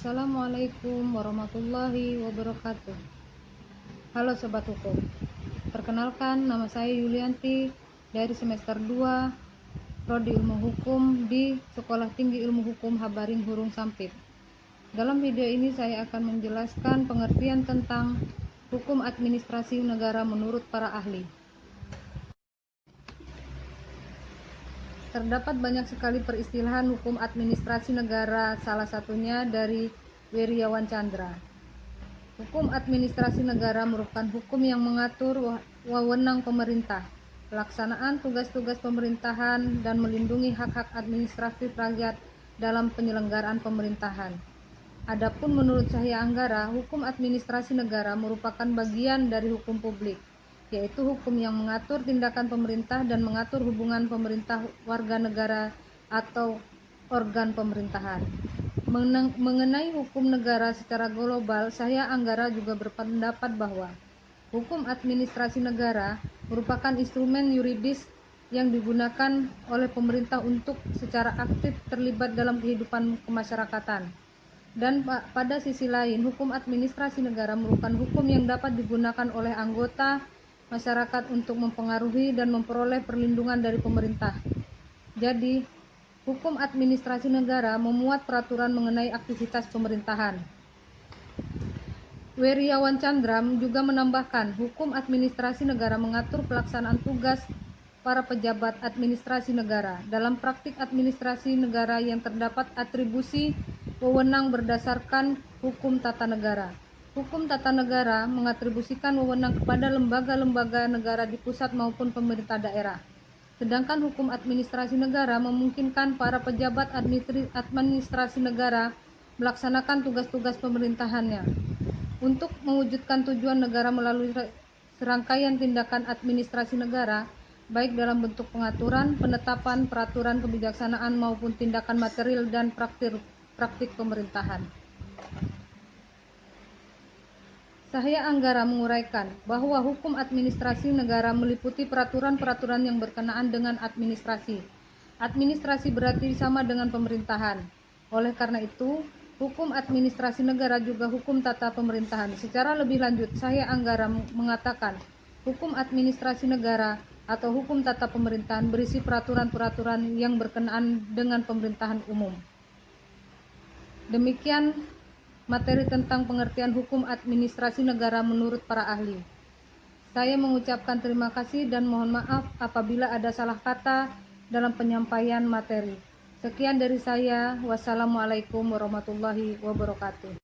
Assalamualaikum warahmatullahi wabarakatuh. Halo Sobat Hukum. Perkenalkan, nama saya Yulianti dari semester 2 Prodi Ilmu Hukum di Sekolah Tinggi Ilmu Hukum Habaring Hurung Sampit. Dalam video ini saya akan menjelaskan pengertian tentang hukum administrasi negara menurut para ahli. Terdapat banyak sekali peristilahan hukum administrasi negara, salah satunya dari Weriawan Chandra. Hukum administrasi negara merupakan hukum yang mengatur wewenang pemerintah, pelaksanaan tugas-tugas pemerintahan, dan melindungi hak-hak administratif rakyat dalam penyelenggaraan pemerintahan. Adapun menurut Cahya Anggara, hukum administrasi negara merupakan bagian dari hukum publik, yaitu hukum yang mengatur tindakan pemerintah dan mengatur hubungan pemerintah warga negara atau organ pemerintahan. Mengenai hukum negara secara global, Cahya Anggara juga berpendapat bahwa hukum administrasi negara merupakan instrumen yuridis yang digunakan oleh pemerintah untuk secara aktif terlibat dalam kehidupan kemasyarakatan. Dan pada sisi lain, hukum administrasi negara merupakan hukum yang dapat digunakan oleh anggota masyarakat untuk mempengaruhi dan memperoleh perlindungan dari pemerintah. Jadi, hukum administrasi negara memuat peraturan mengenai aktivitas pemerintahan. Weriawan Chandra juga menambahkan, hukum administrasi negara mengatur pelaksanaan tugas para pejabat administrasi negara. Dalam praktik administrasi negara yang terdapat atribusi wewenang berdasarkan hukum tata negara. Hukum tata negara mengatribusikan wewenang kepada lembaga-lembaga negara di pusat maupun pemerintah daerah. Sedangkan hukum administrasi negara memungkinkan para pejabat administrasi negara melaksanakan tugas-tugas pemerintahannya. Untuk mewujudkan tujuan negara melalui serangkaian tindakan administrasi negara, baik dalam bentuk pengaturan, penetapan, peraturan kebijaksanaan maupun tindakan material dan praktik pemerintahan. Cahya Anggara menguraikan bahwa hukum administrasi negara meliputi peraturan-peraturan yang berkenaan dengan administrasi. Administrasi berarti sama dengan pemerintahan. Oleh karena itu, hukum administrasi negara juga hukum tata pemerintahan. Secara lebih lanjut, Cahya Anggara mengatakan, hukum administrasi negara atau hukum tata pemerintahan berisi peraturan-peraturan yang berkenaan dengan pemerintahan umum. Demikian materi tentang pengertian hukum administrasi negara menurut para ahli. Saya mengucapkan terima kasih dan mohon maaf apabila ada salah kata dalam penyampaian materi. Sekian dari saya. Wassalamualaikum warahmatullahi wabarakatuh.